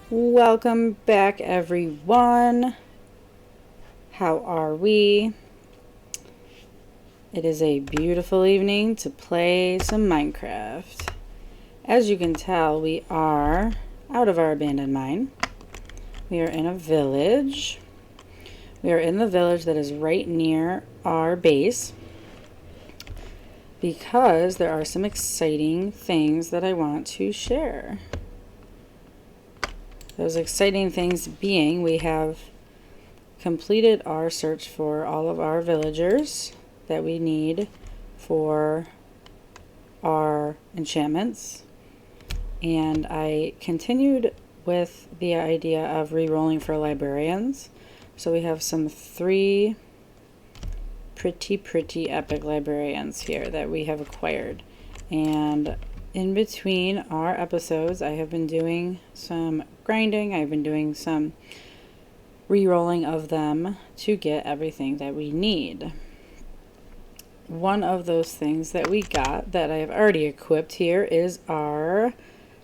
Welcome back, everyone. How are we? It is a beautiful evening to play some Minecraft. As you can tell, we are out of our abandoned mine. We are in a village. We are in the village that is right near our base because there are some exciting things that I want to share. Those exciting things being, we have completed our search for all of our villagers that we need for our enchantments, and I continued with the idea of re-rolling for librarians. So we have some 3 pretty epic librarians here that we have acquired, and in between our episodes I have been doing some grinding. I've been doing some re-rolling of them to get everything that we need. One of those things that we got that I have already equipped here is our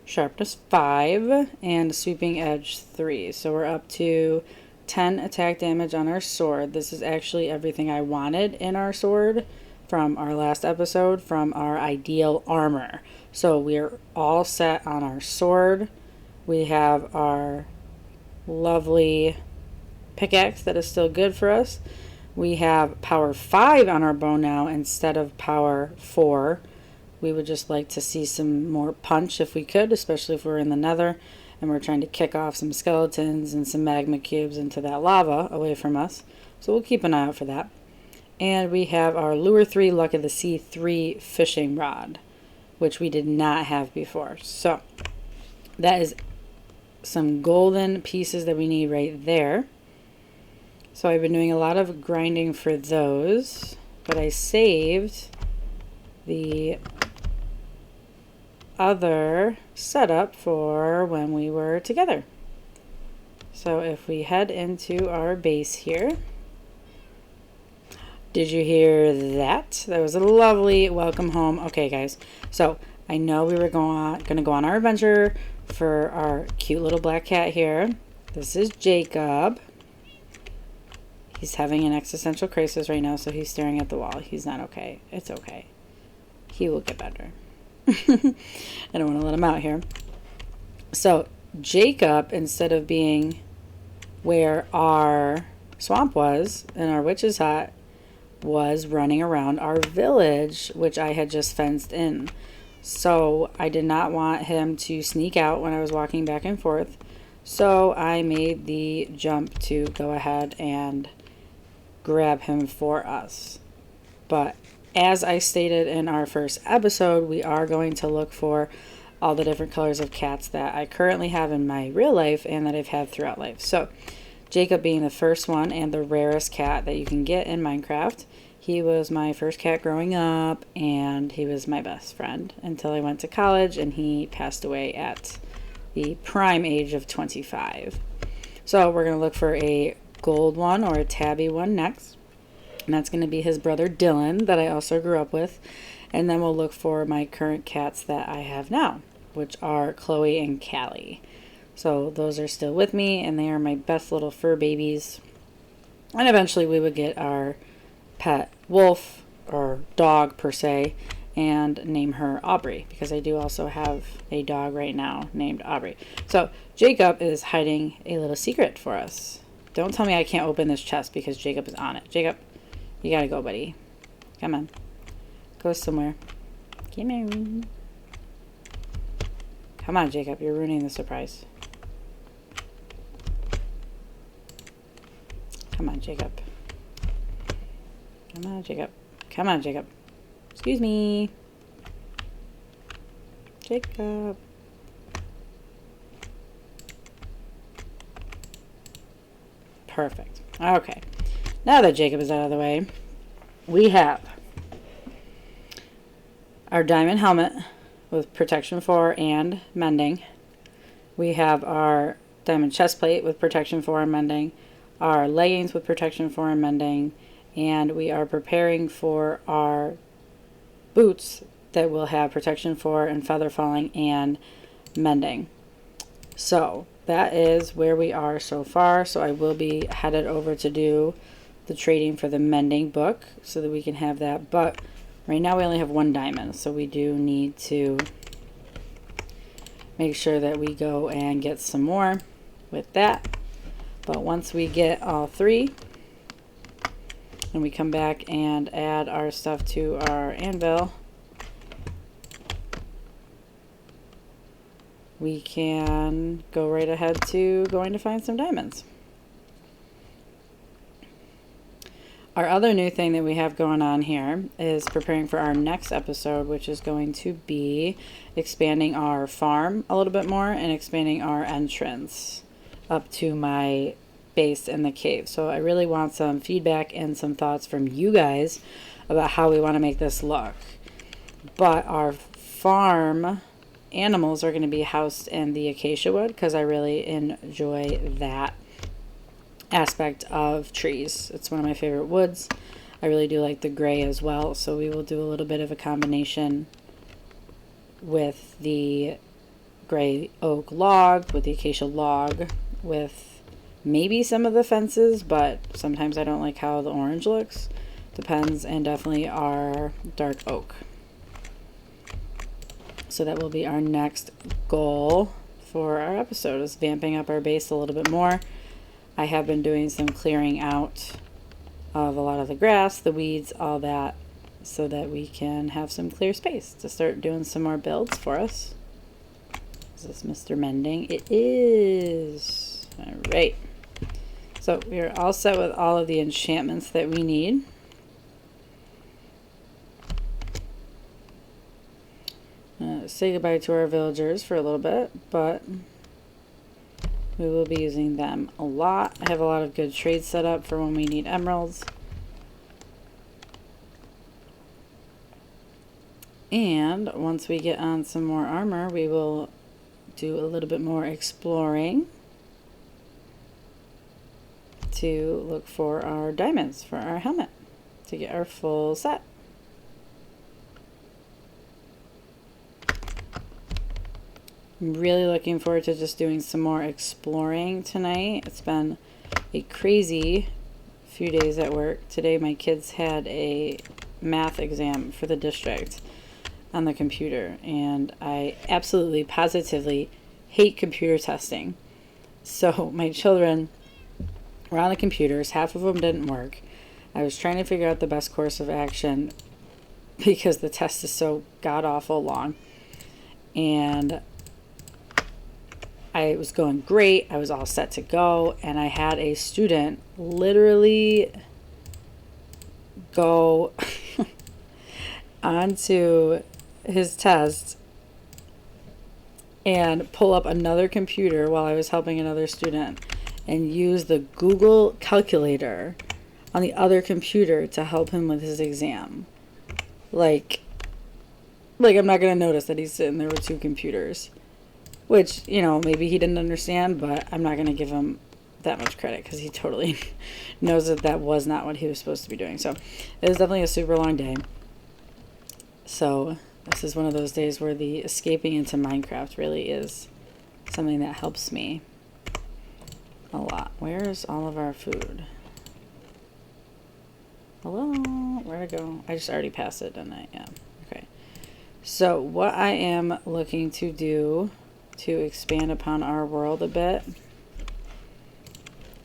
sharpness 5 and sweeping edge 3. So we're up to 10 attack damage on our sword. This is actually everything I wanted in our sword from our last episode, from our ideal armor. So we're all set on our sword. We have our lovely pickaxe that is still good for us. We have power 5 on our bow now instead of power 4. We would just like to see some more punch if we could, especially if we're in the nether and we're trying to kick off some skeletons and some magma cubes into that lava away from us. So we'll keep an eye out for that. And we have our lure 3 luck of the sea 3 fishing rod, which we did not have before. So that is some golden pieces that we need right there. So I've been doing a lot of grinding for those, but I saved the other setup for when we were together. So if we head into our base here, did you hear that? That was a lovely welcome home. Okay, guys, so I know we were going to go on our adventure for our cute little black cat here. This is Jacob. He's having an existential crisis right now, so he's staring at the wall. He's not okay. It's okay. He will get better. I don't want to let him out here. So Jacob, instead of being where our swamp was and our witch's hut, was running around our village, which I had just fenced in. So I did not want him to sneak out when I was walking back and forth. So I made the jump to go ahead and grab him for us. But as I stated in our first episode, we are going to look for all the different colors of cats that I currently have in my real life and that I've had throughout life. So Jacob being the first one and the rarest cat that you can get in Minecraft. He was my first cat growing up, and he was my best friend until I went to college, and he passed away at the prime age of 25. So we're going to look for a gold one or a tabby one next, and that's going to be his brother Dylan that I also grew up with. And then we'll look for my current cats that I have now, which are Chloe and Callie. So those are still with me, and they are my best little fur babies. And eventually we would get our pet wolf or dog per se and name her Aubrey, because I do also have a dog right now named Aubrey. So Jacob is hiding a little secret for us. Don't tell me I can't open this chest because Jacob is on it. Jacob, you gotta go, buddy. Come on. Go somewhere. Come here. Come on, Jacob. You're ruining the surprise. Come on, Jacob. Come on, Jacob. Come on, Jacob. Excuse me. Jacob. Perfect. Okay. Now that Jacob is out of the way, we have our diamond helmet with protection 4 and mending. We have our diamond chest plate with protection 4 and mending. Our leggings with protection 4 and mending. And we are preparing for our boots that will have protection 4 and feather falling and mending. So that is where we are so far. So I will be headed over to do the trading for the mending book so that we can have that. But right now we only have 1 diamond, so we do need to make sure that we go and get some more with that. But once we get all 3 and we come back and add our stuff to our anvil, we can go right ahead to going to find some diamonds. Our other new thing that we have going on here is preparing for our next episode, which is going to be expanding our farm a little bit more and expanding our entrance up to my base in the cave. So I really want some feedback and some thoughts from you guys about how we want to make this look. But our farm animals are going to be housed in the acacia wood because I really enjoy that aspect of trees. It's one of my favorite woods. I really do like the gray as well, so we will do a little bit of a combination with the gray oak log, with the acacia log, with maybe some of the fences, but sometimes I don't like how the orange looks. Depends, and definitely our dark oak. So that will be our next goal for our episode, is vamping up our base a little bit more. I have been doing some clearing out of a lot of the grass, the weeds, all that, so that we can have some clear space to start doing some more builds for us. Is this Mr. Mending? It is. All right. So we are all set with all of the enchantments that we need. Say goodbye to our villagers for a little bit, but we will be using them a lot. I have a lot of good trades set up for when we need emeralds. And once we get on some more armor, we will do a little bit more exploring to look for our diamonds for our helmet to get our full set. I'm really looking forward to just doing some more exploring tonight. It's been a crazy few days at work. Today my kids had a math exam for the district on the computer, and I absolutely positively hate computer testing. So my children were on the computers, half of them didn't work. I was trying to figure out the best course of action because the test is so god-awful long. And I was going great. I was all set to go, and I had a student literally go onto his test and pull up another computer while I was helping another student and use the Google calculator on the other computer to help him with his exam. Like I'm not going to notice that he's sitting there with 2 computers. Which, you know, maybe he didn't understand, but I'm not going to give him that much credit because he totally knows that that was not what he was supposed to be doing. So it was definitely a super long day. So this is one of those days where the escaping into Minecraft really is something that helps me a lot. Where is all of our food? Hello? Where'd it go? I just already passed it, didn't I? Yeah. Okay. So what I am looking to do to expand upon our world a bit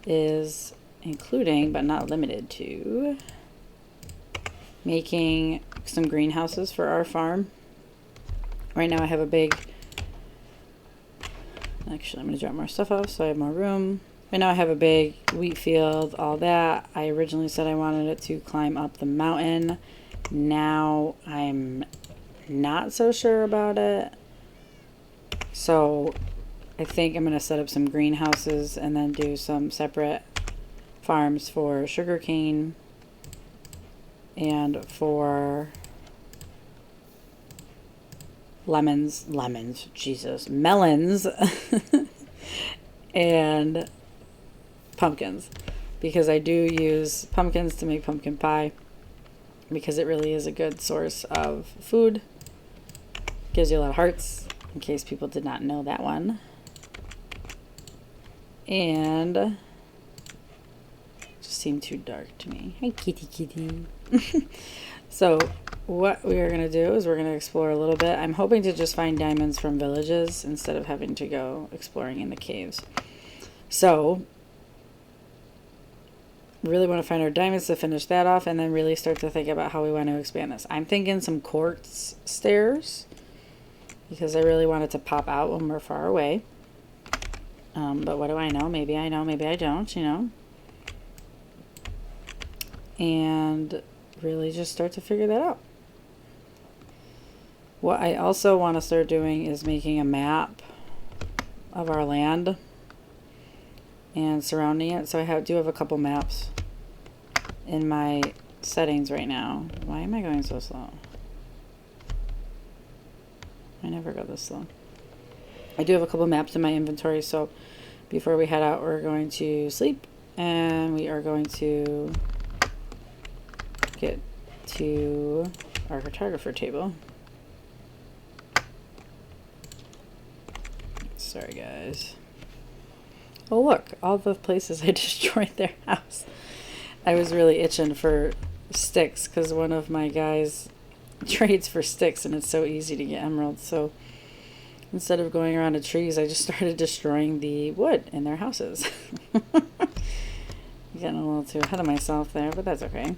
is including, but not limited to, making some greenhouses for our farm. Right now I have a big, actually I'm going to drop more stuff off so I have more room. Right now I have a big wheat field, all that. I originally said I wanted it to climb up the mountain. Now I'm not so sure about it. So I think I'm going to set up some greenhouses and then do some separate farms for sugarcane and for melons, and pumpkins, because I do use pumpkins to make pumpkin pie because it really is a good source of food. Gives you a lot of hearts, in case people did not know that one. And it just seemed too dark to me. Hi, kitty kitty. So what we are going to do is we're going to explore a little bit. I'm hoping to just find diamonds from villages instead of having to go exploring in the caves. So really want to find our diamonds to finish that off, and then really start to think about how we want to expand this. I'm thinking some quartz stairs, because I really want it to pop out when we're far away. But what do I know? Maybe I know, maybe I don't, you know. And really just start to figure that out. What I also want to start doing is making a map of our land and surrounding it. So I do have a couple maps in my settings right now. Why am I going so slow? I never go this slow. I do have a couple maps in my inventory, so before we head out, we're going to sleep, and we are going to get to our cartographer table. Sorry, guys. Oh, look, all the places I destroyed their house. I was really itching for sticks because one of my guys trades for sticks, and it's so easy to get emeralds. So instead of going around to trees, I just started destroying the wood in their houses. Getting a little too ahead of myself there, but that's okay.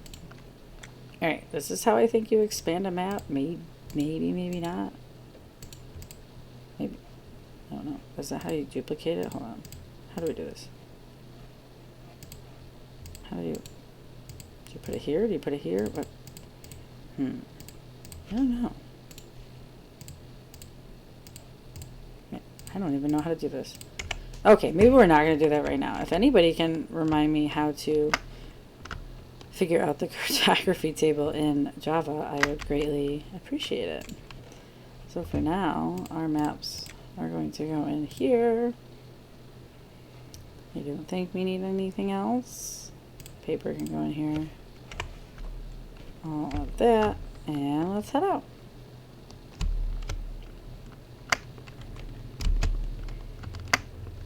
Alright, this is how I think you expand a map. Maybe, maybe not. Maybe. I don't know. Is that how you duplicate it? Hold on. How do we do this? How do you put it here? Do you put it here? What? I don't know. I don't even know how to do this. Okay, maybe we're not going to do that right now. If anybody can remind me how to figure out the cartography table in Java, I would greatly appreciate it. So for now, our maps are going to go in here. I don't think we need anything else. Paper can go in here. All of that. And let's head out.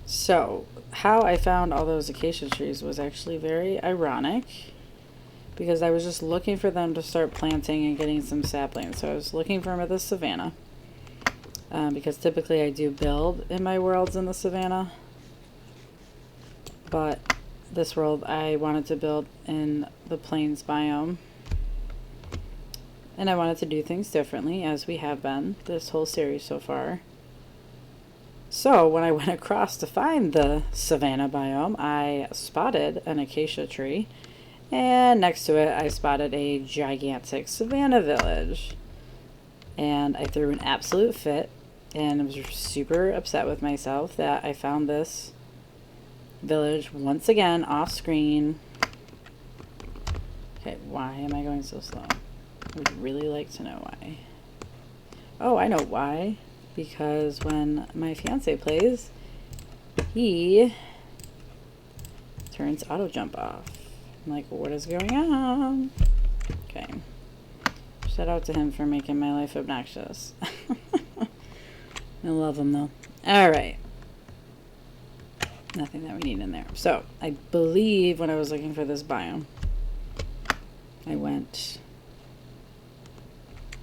So, how I found all those acacia trees was actually very ironic, because I was just looking for them to start planting and getting some saplings. So I was looking for them at the savannah, because typically I do build in my worlds in the savannah, but this world I wanted to build in the plains biome, and I wanted to do things differently, as we have been this whole series so far. So when I went across to find the savanna biome, I spotted an acacia tree, and next to it I spotted a gigantic savanna village. And I threw an absolute fit, and I was super upset with myself that I found this village once again off screen. Okay, why am I going so slow? I would really like to know why. Oh, I know why. Because when my fiance plays, he turns auto jump off. I'm like, what is going on? Okay. Shout out to him for making my life obnoxious. I love him though. Alright. Nothing that we need in there. So, I believe when I was looking for this biome, I went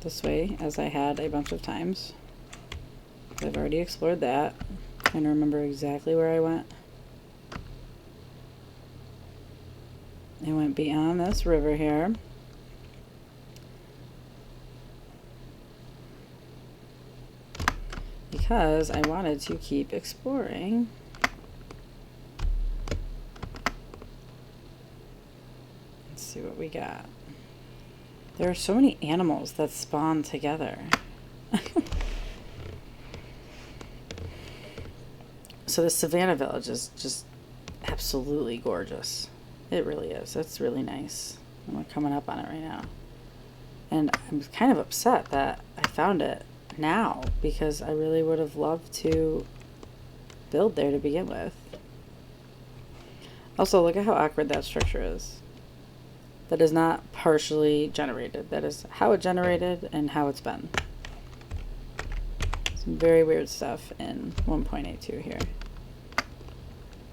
this way, as I had a bunch of times. I've already explored that. I'm trying to remember exactly where I went. I went beyond this river here. Because I wanted to keep exploring. Let's see what we got. There are so many animals that spawn together. So the savannah village is just absolutely gorgeous. It really is. It's really nice. And we're coming up on it right now. And I'm kind of upset that I found it now, because I really would have loved to build there to begin with. Also, look at how awkward that structure is. That is not partially generated. That is how it generated and how it's been. Some very weird stuff in 1.82 here.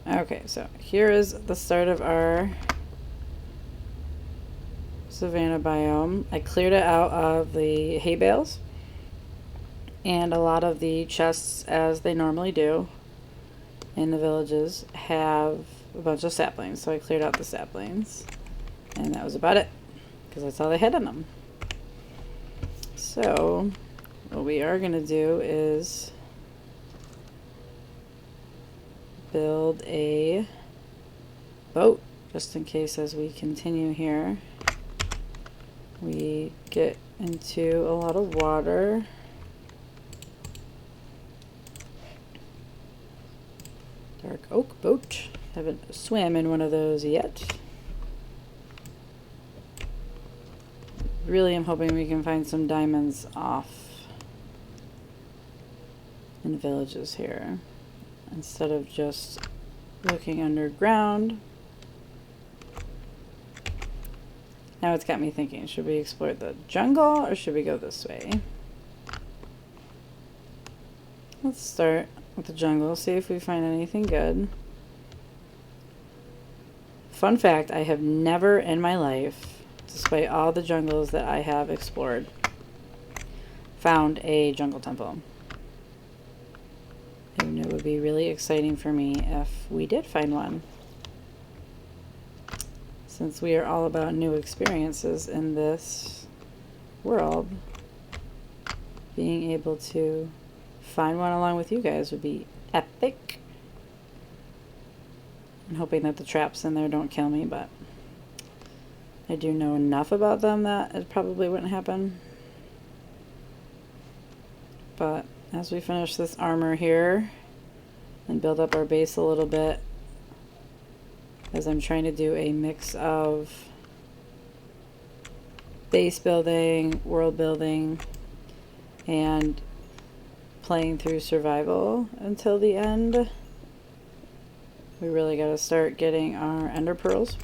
Okay, so here is the start of our savanna biome. I cleared it out of the hay bales and a lot of the chests, as they normally do in the villages, have a bunch of saplings. So I cleared out the saplings, and that was about it, because that's all they had in them. So what we are going to do is build a boat, just in case as we continue here we get into a lot of water. Dark oak boat. Haven't swam in one of those yet. Really am hoping we can find some diamonds off in the villages here, instead of just looking underground. Now it's got me thinking, should we explore the jungle or should we go this way? Let's start with the jungle, see if we find anything good. Fun fact, I have never in my life, despite all the jungles that I have explored, found a jungle temple. And it would be really exciting for me if we did find one, since we are all about new experiences in this world. Being able to find one along with you guys would be epic. I'm hoping that the traps in there don't kill me, but I do know enough about them that it probably wouldn't happen. But as we finish this armor here and build up our base a little bit, as I'm trying to do a mix of base building, world building, and playing through survival until the end, we really got to start getting our ender pearls,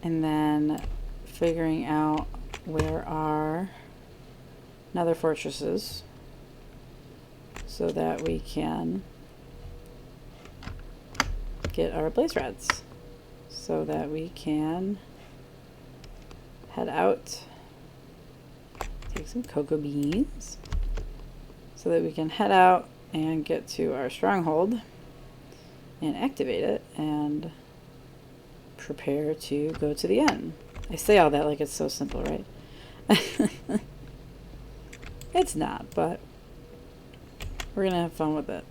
and then figuring out where our nether fortresses, so that we can get our blaze rods, so that we can head out, take some cocoa beans, so that we can head out and get to our stronghold and activate it and prepare to go to the end. I say all that like it's so simple, right? It's not, but we're gonna have fun with it.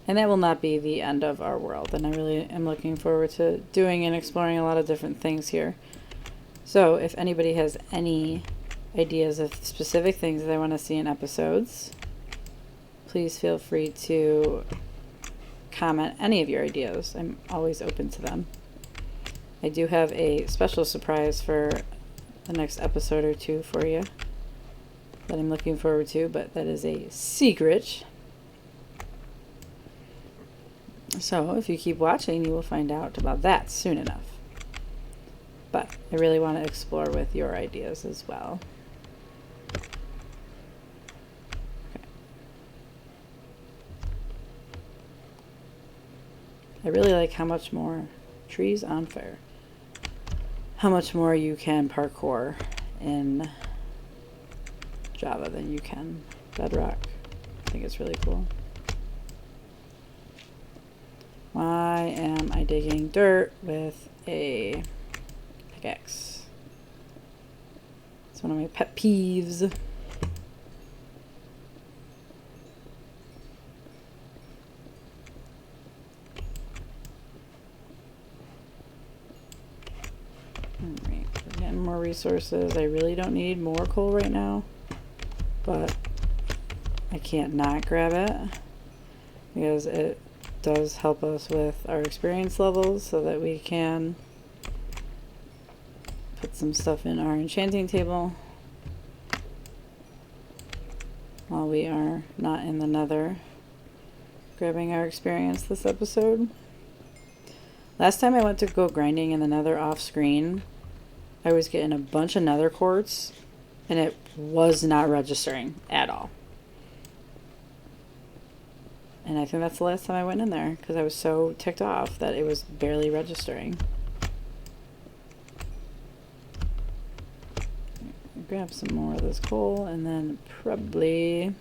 And that will not be the end of our world, and I really am looking forward to doing and exploring a lot of different things here. So if anybody has any ideas of specific things that I want to see in episodes, please feel free to comment any of your ideas. I'm always open to them. I do have a special surprise for the next episode or two for you that I'm looking forward to, but that is a secret. So if you keep watching, you will find out about that soon enough. But I really want to explore with your ideas as well. Okay. I really like how much more trees on fire. How much more you can parkour in Java than you can Bedrock. I think it's really cool. Why am I digging dirt with a pickaxe? It's one of my pet peeves. Alright, we're getting more resources. I really don't need more coal right now, but I can't not grab it because it does help us with our experience levels, so that we can put some stuff in our enchanting table while we are not in the nether grabbing our experience this episode. Last time I went to go grinding in the nether off screen, I was getting a bunch of nether quartz and it was not registering at all. And I think that's the last time I went in there because I was so ticked off that it was barely registering. Grab some more of this coal and then probably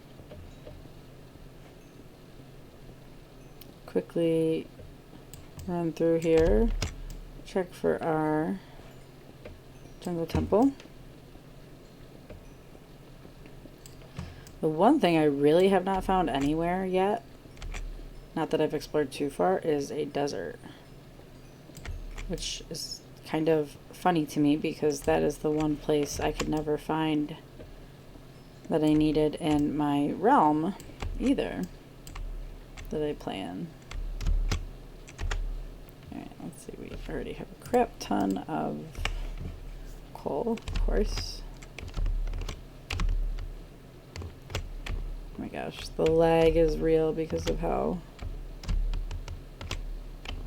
quickly run through here, check for our jungle temple. The one thing I really have not found anywhere yet, not that I've explored too far, is a desert, which is kind of funny to me because that is the one place I could never find that I needed in my realm either that I play in. Alright, let's see, we already have a crap ton of coal, of course. Oh my gosh, the lag is real because of how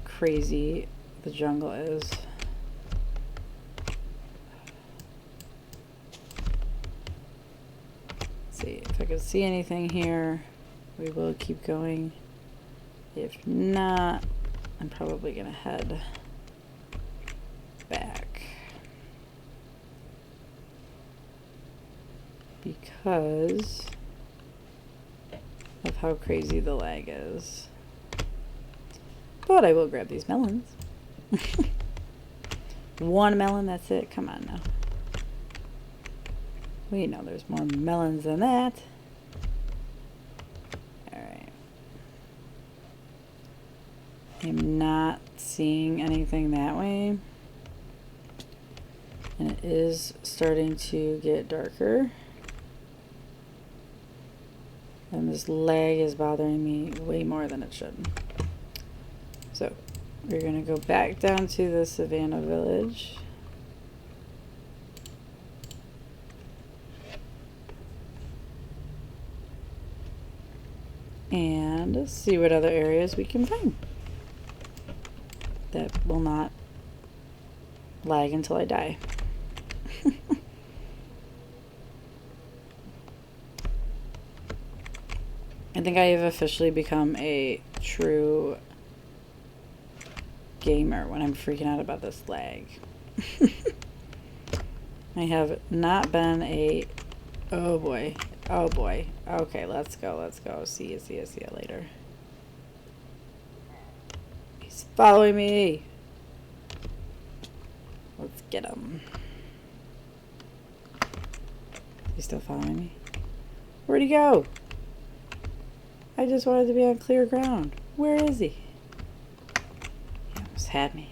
crazy the jungle is. Let's see if I can see anything here. We will keep going. If not, I'm probably gonna head back because of how crazy the lag is. But I will grab these melons. One melon, that's it. Come on now. We know there's more melons than that. Alright. I'm not seeing anything that way. And it is starting to get darker. And this lag is bothering me way more than it should. So we're going to go back down to the Savannah Village. And see what other areas we can find that will not lag until I die. I think I have officially become a true gamer when I'm freaking out about this lag. I have not been a... Oh boy. Oh boy. Okay, let's go. Let's go. See you later. He's following me. Let's get him. He's still following me? Where'd he go? I just wanted to be on clear ground. Where is he? He almost had me.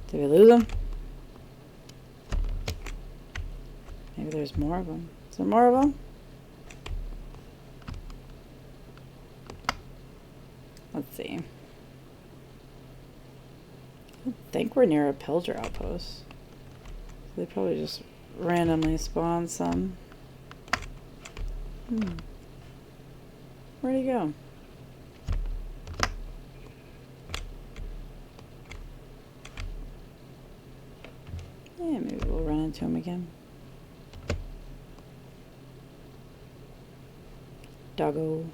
Did we lose him? Maybe there's more of them. Is there more of them? Let's see. I don't think we're near a pillager outpost. They probably just randomly spawned some. Where'd he go? Yeah, maybe we'll run into him again. Doggo.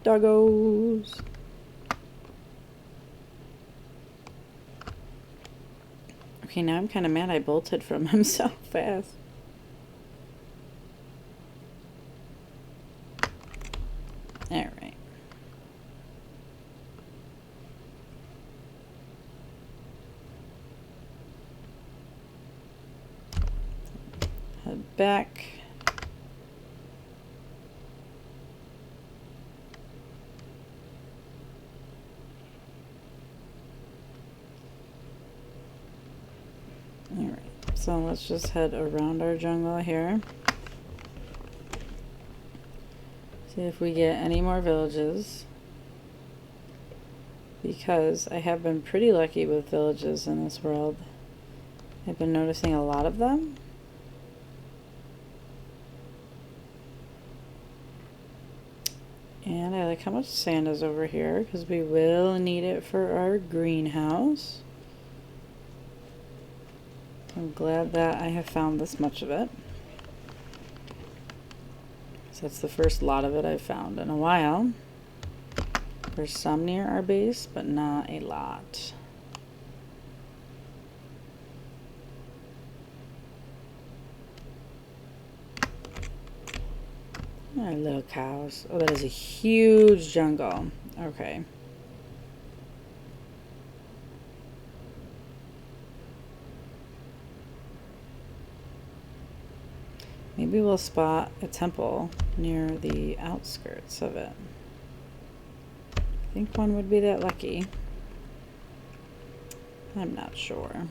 Doggos. Okay, now I'm kind of mad I bolted from him so fast. Alright. Head back. Alright, so let's just head around our jungle here. See if we get any more villages. Because I have been pretty lucky with villages in this world. I've been noticing a lot of them. And I like how much sand is over here because we will need it for our greenhouse. I'm glad that I have found this much of it. So that's the first lot of it I've found in a while. There's some near our base, but not a lot. Our little cows. Oh, that is a huge jungle. Okay. Maybe we'll spot a temple near the outskirts of it. I think one would be that lucky. I'm not sure.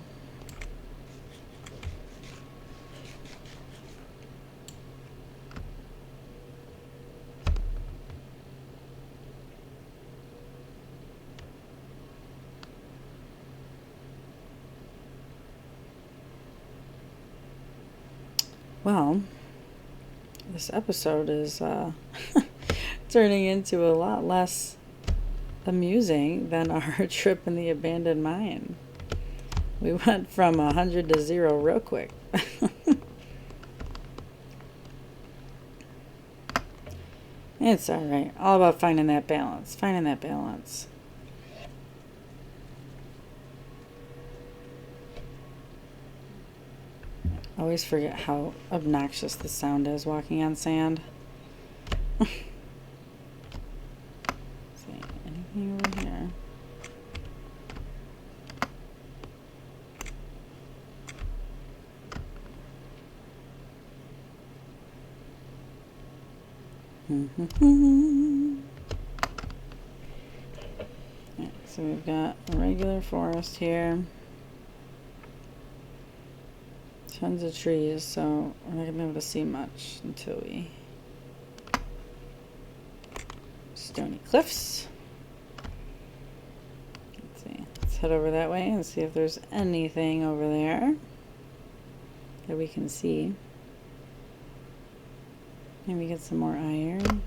Well, this episode is turning into a lot less amusing than our trip in the abandoned mine. We went from 100 to 0 real quick. It's alright. All about finding that balance. Finding that balance. I always forget how obnoxious the sound is walking on sand. See, anything over here? Right, so we've got a regular forest here. Tons of trees, so we're not going to be able to see much until we... Stony cliffs. Let's see. Let's head over that way and see if there's anything over there that we can see. Maybe get some more iron.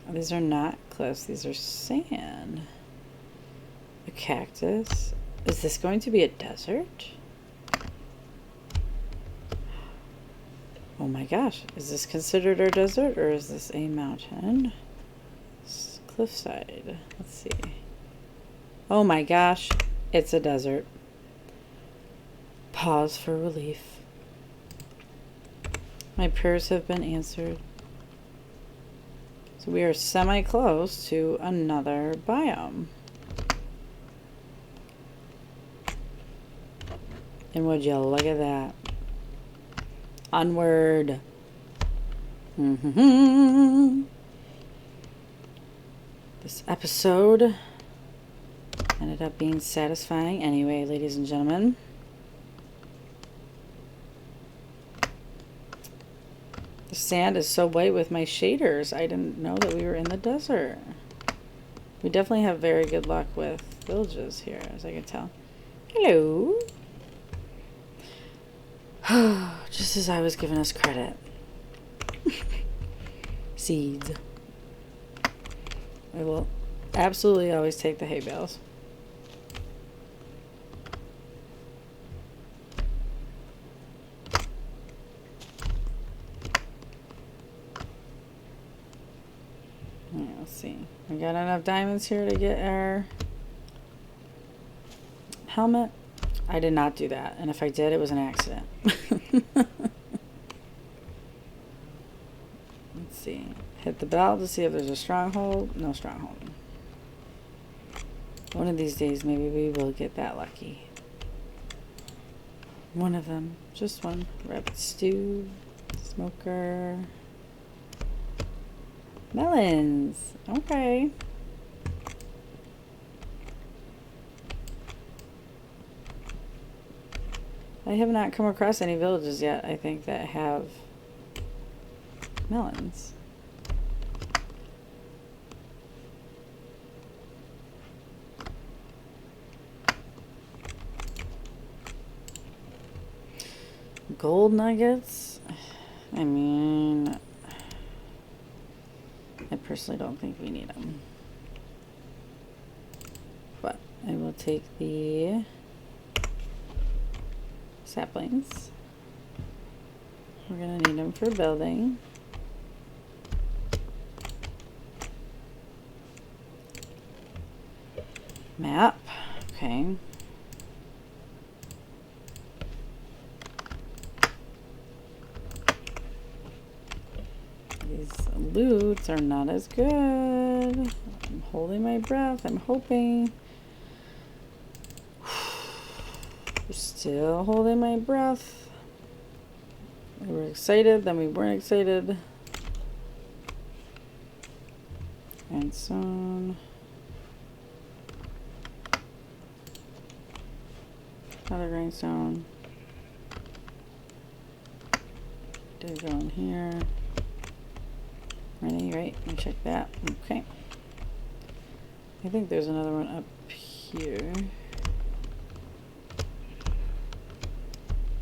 Oh, these are not cliffs. These are sand. A cactus. Is this going to be a desert? Oh my gosh. Is this considered a desert or is this a mountain? It's cliffside. Let's see. Oh my gosh. It's a desert. Pause for relief. My prayers have been answered. So we are semi-close to another biome. And would you look at that? Onward. This episode ended up being satisfying anyway, ladies and gentlemen. The sand is so white with my shaders. I didn't know that we were in the desert. We definitely have very good luck with villages here, as I can tell. Hello. Just as I was giving us credit. Seeds. I will absolutely always take the hay bales. Alright, let's see. We got enough diamonds here to get our helmet. I did not do that, and if I did, it was an accident. Let's see. Hit the bell to see if there's a stronghold. No stronghold. One of these days, maybe we will get that lucky. One of them. Just one. Rabbit stew. Smoker. Melons. Okay. I have not come across any villages yet, I think, that have melons. Gold nuggets? I mean, I personally don't think we need them. But I will take the saplings. We're going to need them for building. Map. Okay. These loots are not as good. I'm holding my breath. I'm hoping. Still holding my breath. We were excited, then we weren't excited. And soon. Another grindstone. Did go in here. Ready, right? Let me check that. Okay. I think there's another one up here.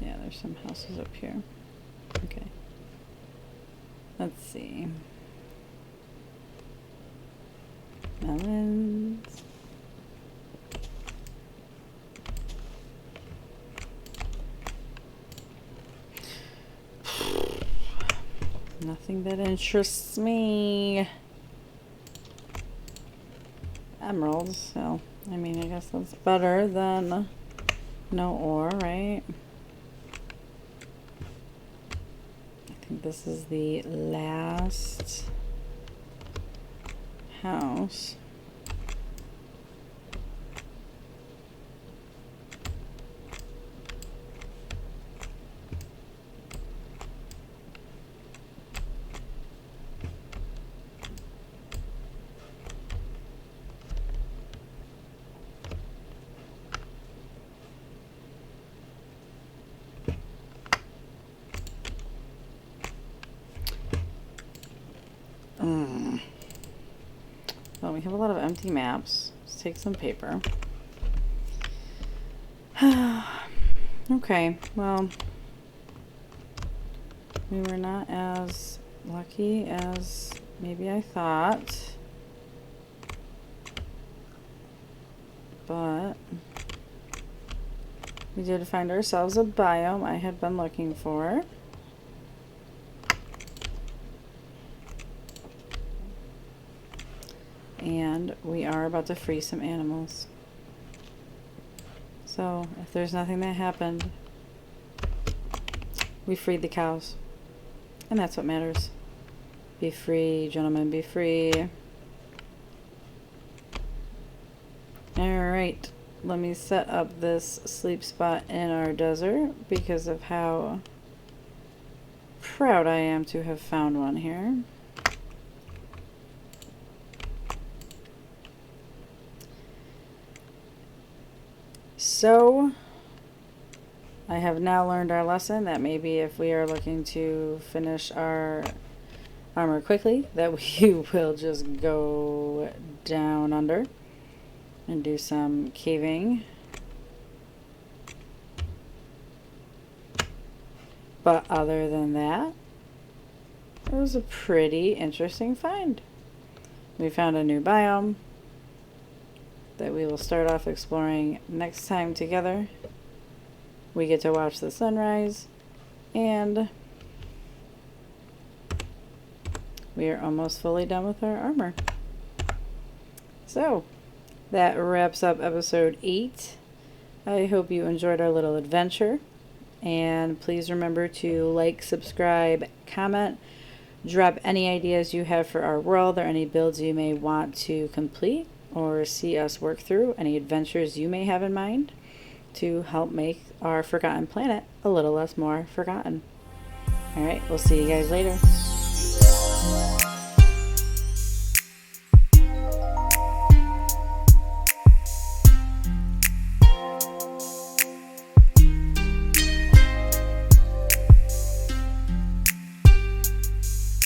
Yeah, there's some houses up here. Okay. Let's see. Melons. Nothing that interests me. Emeralds, so I mean, I guess that's better than no ore, right? I think this is the last house. Well, we have a lot of empty maps. Let's take some paper. Okay, well, we were not as lucky as maybe I thought. But we did find ourselves a biome I had been looking for. And we are about to free some animals. So if there's nothing that happened, we freed the cows. And that's what matters. Be free, gentlemen, be free. Alright, let me set up this sleep spot in our desert because of how proud I am to have found one here. So, I have now learned our lesson that maybe if we are looking to finish our armor quickly, that we will just go down under and do some caving. But other than that, it was a pretty interesting find. We found a new biome that we will start off exploring next time together. We get to watch the sunrise, and we are almost fully done with our armor. So, that wraps up episode 8. I hope you enjoyed our little adventure, and please remember to like, subscribe, comment, drop any ideas you have for our world or any builds you may want to complete or see us work through, any adventures you may have in mind to help make our forgotten planet a little less more forgotten. Alright, we'll see you guys later.